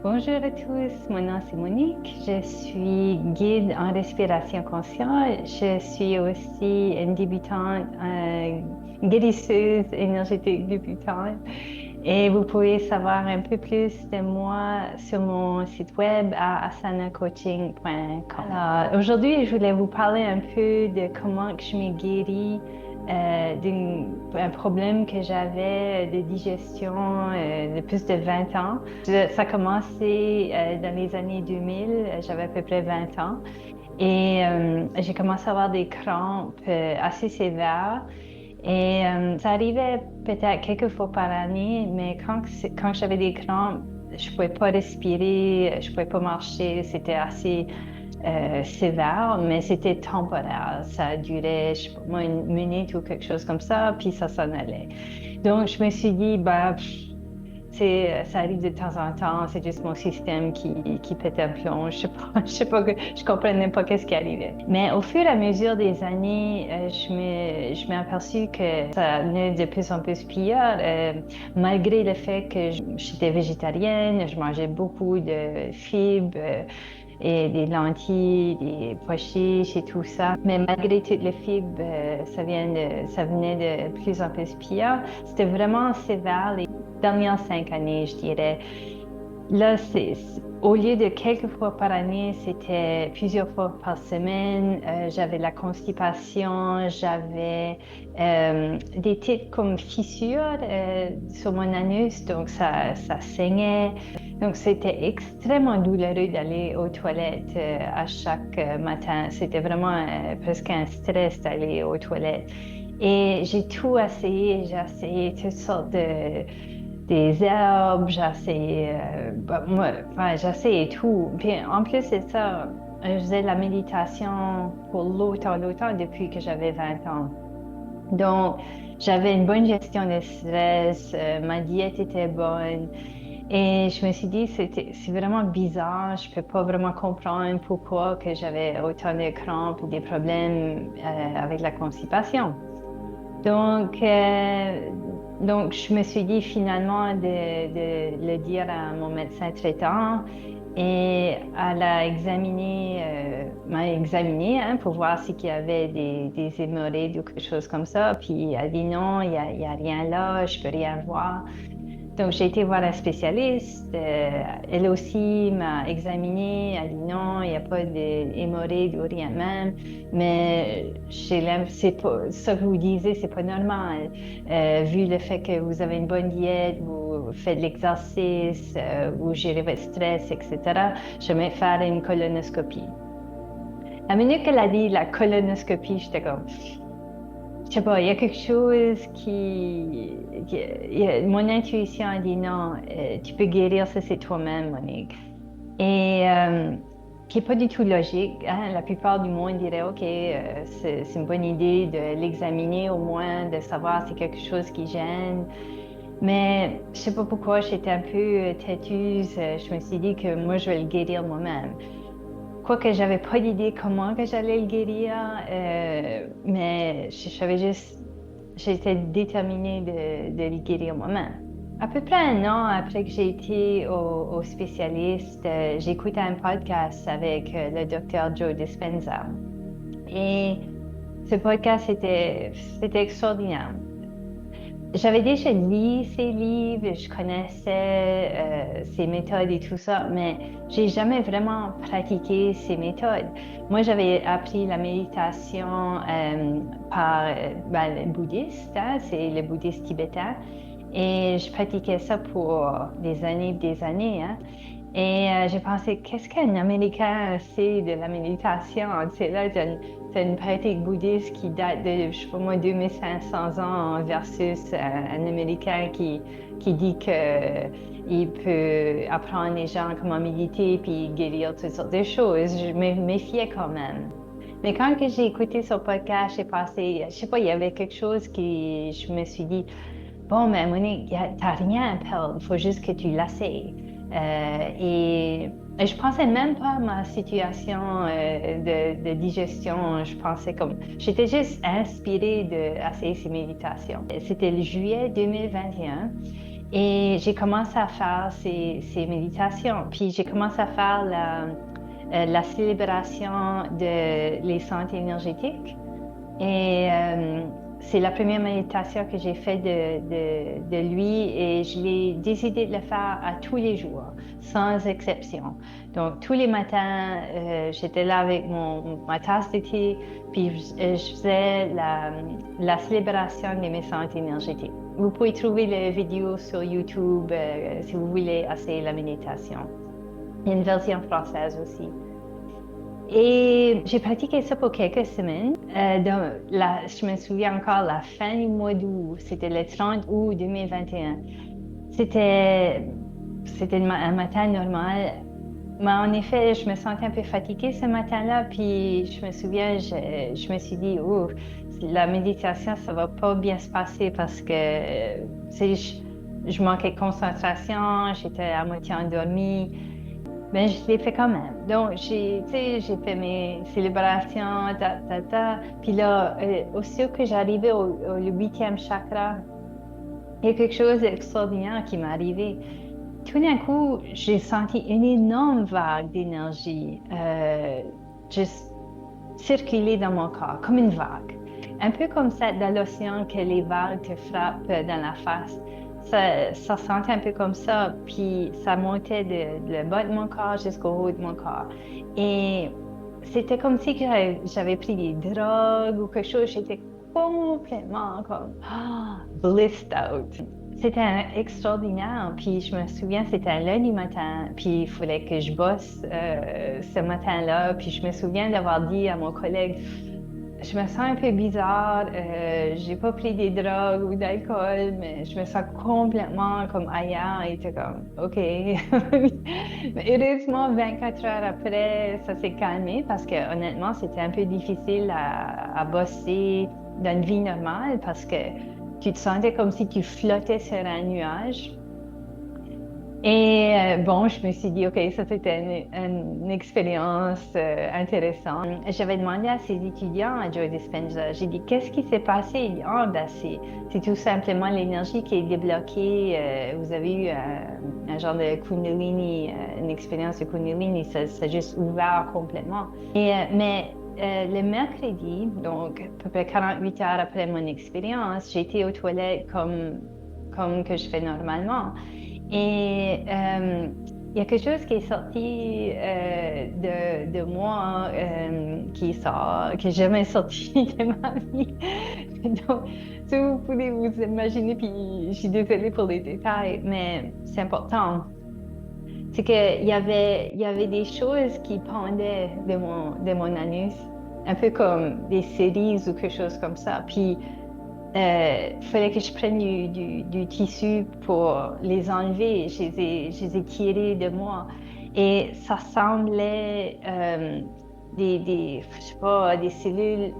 Bonjour à tous, mon nom c'est Monique, je suis guide en respiration consciente, je suis aussi une débutante, guérisseuse énergétique débutante et vous pouvez savoir un peu plus de moi sur mon site web à asanacoaching.com. Alors, aujourd'hui, je voulais vous parler un peu de comment que je m'ai guérie d'un problème que j'avais de digestion de plus de 20 ans. Ça a commencé dans les années 2000, j'avais à peu près 20 ans. Et j'ai commencé à avoir des crampes assez sévères. Et ça arrivait peut-être quelques fois par année, mais quand j'avais des crampes, je ne pouvais pas respirer, je ne pouvais pas marcher, c'était assez sévère, mais c'était temporaire. Ça durait, je sais pas moi, une minute ou quelque chose comme ça, puis ça s'en allait. Donc, je me suis dit, bah, ça arrive de temps en temps, c'est juste mon système qui pète un plomb. Je comprenais pas qu'est-ce qui arrivait. Mais au fur et à mesure des années, je m'ai aperçu que ça venait de plus en plus pire, malgré le fait que j'étais végétarienne, je mangeais beaucoup de fibres. Et des lentilles, des pois chiches et tout ça. Mais malgré toutes les fibres, ça venait de plus en plus pire. C'était vraiment sévère les dernières 5 années, je dirais. Là, au lieu de quelques fois par année, c'était plusieurs fois par semaine. J'avais la constipation, j'avais des petites comme fissures sur mon anus, donc ça saignait. Donc, c'était extrêmement douloureux d'aller aux toilettes à chaque matin. C'était vraiment presque un stress d'aller aux toilettes. Et j'ai tout essayé. J'ai essayé toutes sortes des herbes, j'ai essayé, enfin, j'ai essayé tout. Puis en plus de ça, je faisais de la méditation pour longtemps depuis que j'avais 20 ans. Donc, j'avais une bonne gestion de stress, ma diète était bonne. Et je me suis dit, c'est vraiment bizarre, je peux pas vraiment comprendre pourquoi que j'avais autant de crampes et des problèmes avec la constipation. Donc, euh, donc, je me suis dit finalement de le dire à mon médecin traitant et m'a examiné hein, pour voir s'il y avait des hémorroïdes ou quelque chose comme ça. Puis elle a dit non, il y a rien là, je peux rien voir. Donc, j'ai été voir la spécialiste. Elle aussi m'a examinée. Elle a dit non, il n'y a pas d'hémorroïdes ou rien même. Mais c'est pas, ça que vous disiez, c'est pas normal. Vu le fait que vous avez une bonne diète, vous faites de l'exercice, vous gérez votre stress, etc., je vais faire une colonoscopie. La minute qu'elle a dit la colonoscopie, j'étais comme, je sais pas, il y a quelque chose mon intuition a dit non, tu peux guérir ça, c'est toi-même, Monique. Et qui n'est pas du tout logique. Hein. La plupart du monde dirait, OK, c'est une bonne idée de l'examiner au moins, de savoir si c'est quelque chose qui gêne. Mais je sais pas pourquoi, j'étais un peu têtuse. Je me suis dit que moi, je vais le guérir moi-même. Quoique j'avais pas d'idée comment que j'allais le guérir, mais je savais juste, j'étais déterminée de le guérir moi-même. À peu près un an après que j'ai été au spécialiste, j'ai écouté un podcast avec le docteur Joe Dispenza. Et ce podcast, c'était extraordinaire. J'avais déjà lu ses livres, je connaissais ses méthodes et tout ça, mais j'ai jamais vraiment pratiqué ces méthodes. Moi, j'avais appris la méditation par le bouddhiste, hein, c'est le bouddhiste tibétain, et je pratiquais ça pour des années, hein. Et j'ai pensé, qu'est-ce qu'un Américain sait de la méditation? Tu sais, là, t'as une pratique bouddhiste qui date de, je sais pas moi, 2500 ans versus un Américain qui dit qu'il peut apprendre les gens comment méditer puis guérir toutes sortes de choses. Je me méfiais quand même. Mais quand que j'ai écouté son podcast, j'ai pensé, je sais pas, il y avait quelque chose qui, je me suis dit, bon, mais Monique, t'as rien à perdre, il faut juste que tu l'essayes. Et je pensais même pas à ma situation de digestion. Je pensais comme, j'étais juste inspirée d'essayer ces méditations. C'était le juillet 2021 Et j'ai commencé à faire ces méditations. Puis j'ai commencé à faire la célébration de les centres énergétiques. Et c'est la première méditation que j'ai faite de lui et je l'ai décidé de le faire à tous les jours, sans exception. Donc, tous les matins, j'étais là avec ma tasse de thé, puis je faisais la célébration de mes centres énergétiques. Vous pouvez trouver la vidéo sur YouTube si vous voulez essayer la méditation. Il y a une version française aussi. Et j'ai pratiqué ça pour quelques semaines. Je me souviens encore la fin du mois d'août, c'était le 30 août 2021. C'était, c'était un matin normal. Mais en effet, je me sentais un peu fatiguée ce matin-là, puis je me souviens, je me suis dit, oh, la méditation, ça va pas bien se passer parce que je manquais de concentration, j'étais à moitié endormie. Ben, je l'ai fait quand même. Donc, tu sais, j'ai fait mes célébrations, Puis là, aussitôt que j'arrivais au le 8e chakra, il y a quelque chose d'extraordinaire qui m'est arrivé. Tout d'un coup, j'ai senti une énorme vague d'énergie juste circuler dans mon corps, comme une vague. Un peu comme ça dans l'océan que les vagues te frappent dans la face. Ça sentait un peu comme ça, puis ça montait de le bas de mon corps jusqu'au haut de mon corps. Et c'était comme si j'avais pris des drogues ou quelque chose. J'étais complètement comme blissed out. C'était extraordinaire. Puis je me souviens, c'était un lundi matin, puis il fallait que je bosse ce matin-là. Puis je me souviens d'avoir dit à mon collègue, je me sens un peu bizarre, j'ai pas pris des drogues ou d'alcool, mais je me sens complètement comme ailleurs. Il était comme, OK. Mais heureusement, 24 heures après, ça s'est calmé parce que honnêtement, c'était un peu difficile à bosser dans une vie normale parce que tu te sentais comme si tu flottais sur un nuage. Et bon, je me suis dit, OK, ça c'était une expérience intéressante. J'avais demandé à ces étudiants à Joe Dispenza, j'ai dit, qu'est-ce qui s'est passé? Il dit, ah, ben, c'est tout simplement l'énergie qui est débloquée. Vous avez eu un genre de Kundalini, une expérience de Kundalini, ça a juste ouvert complètement. Mais le mercredi, donc à peu près 48 heures après mon expérience, j'ai été aux toilettes comme que je fais normalement. Et il y a quelque chose qui est sorti de moi, qui sort, que j'ai jamais sorti de ma vie. Donc, si vous pouvez vous imaginer, puis je suis désolée pour les détails, mais c'est important. C'est qu'il y avait des choses qui pendaient de mon anus, un peu comme des cerises ou quelque chose comme ça. Puis, il fallait que je prenne du tissu pour les enlever. Je les ai tirés de moi. Et ça semblait je sais pas, des cellules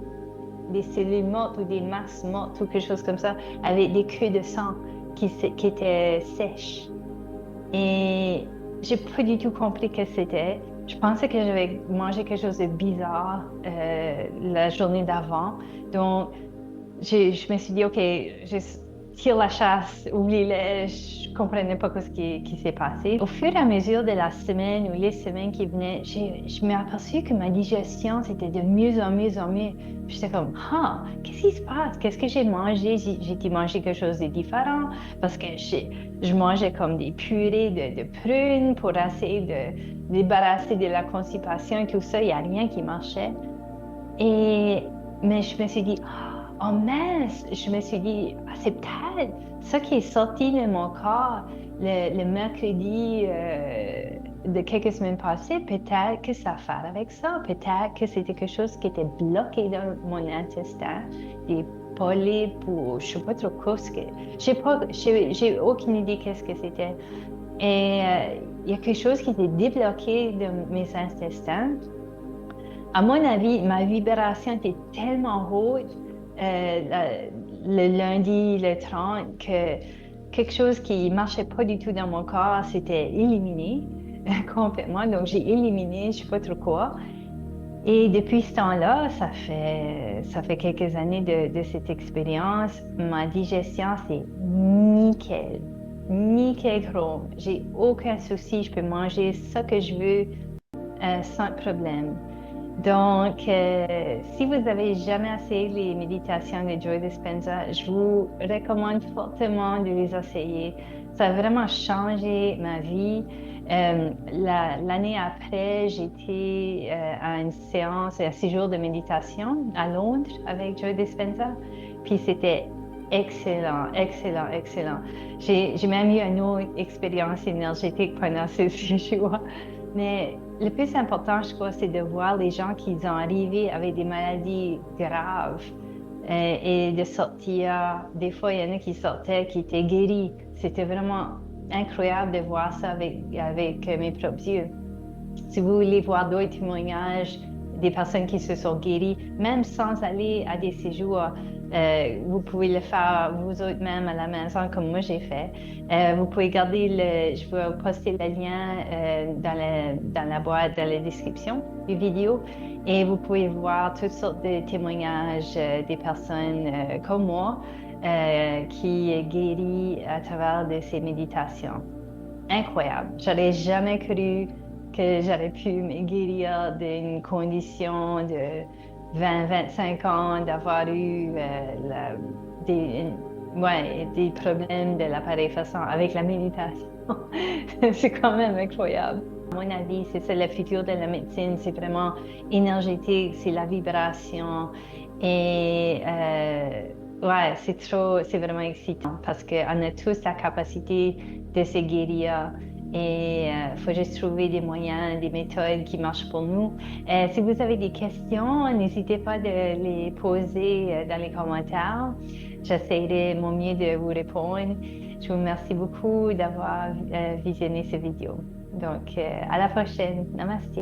mortes ou des masses mortes ou quelque chose comme ça, avec des queues de sang qui étaient sèches. Et j'ai pas du tout compris ce que c'était. Je pensais que j'avais mangé quelque chose de bizarre la journée d'avant. Donc, je me suis dit, OK, je tire la chasse, oublie-le, je comprenais pas ce qui s'est passé. Au fur et à mesure de la semaine ou les semaines qui venaient, je me suis aperçue que ma digestion, c'était de mieux en mieux en mieux. J'étais comme, ah, qu'est-ce qui se passe? Qu'est-ce que j'ai mangé? J'ai mangé quelque chose de différent parce que je mangeais comme des purées de prunes pour essayer de débarrasser de la constipation et tout ça. Il n'y a rien qui marchait. Mais je me suis dit, oh mince, je me suis dit, ah, c'est peut-être ça qui est sorti de mon corps le mercredi de quelques semaines passées, peut-être que ça a à faire avec ça, peut-être que c'était quelque chose qui était bloqué dans mon intestin, des polypes ou je sais pas trop quoi, j'ai aucune idée qu'est-ce que c'était. Et il y a quelque chose qui était débloqué de mes intestins. À mon avis, ma vibration était tellement haute le lundi, le 30, que quelque chose qui marchait pas du tout dans mon corps s'était éliminé complètement. Donc, j'ai éliminé, je ne sais pas trop quoi. Et depuis ce temps-là, ça fait quelques années de cette expérience. Ma digestion, c'est nickel. nickel chrome. J'ai aucun souci. Je peux manger ce que je veux sans problème. Donc, si vous avez jamais essayé les méditations de Joe Dispenza, je vous recommande fortement de les essayer. Ça a vraiment changé ma vie. L'année après, j'étais à une séance, un séjour de méditation à Londres avec Joe Dispenza. Puis c'était excellent, excellent, excellent. J'ai même eu une autre expérience énergétique pendant ce séjour. Mais le plus important, je crois, c'est de voir les gens qui sont arrivés avec des maladies graves et de sortir. Des fois, il y en a qui sortaient, qui étaient guéris. C'était vraiment incroyable de voir ça avec mes propres yeux. Si vous voulez voir d'autres témoignages des personnes qui se sont guéries, même sans aller à des séjours, vous pouvez le faire vous autres même à la maison comme moi j'ai fait. Vous pouvez garder je vais poster le lien dans la boîte, dans la description du vidéo et vous pouvez voir toutes sortes de témoignages des personnes comme moi qui est guérie à travers de ces méditations. Incroyable. J'aurais jamais cru que j'aurais pu me guérir d'une condition de 20-25 ans, d'avoir eu des, des problèmes de l'appareil façon avec la méditation. C'est quand même incroyable. À mon avis, c'est ça le futur de la médecine. C'est vraiment énergétique, c'est la vibration. Et ouais, c'est vraiment excitant parce qu'on a tous la capacité de se guérir. Et il faut juste trouver des moyens, des méthodes qui marchent pour nous. Si vous avez des questions, n'hésitez pas de les poser dans les commentaires. J'essaierai mon mieux de vous répondre. Je vous remercie beaucoup d'avoir visionné cette vidéo. Donc, à la prochaine. Namaste.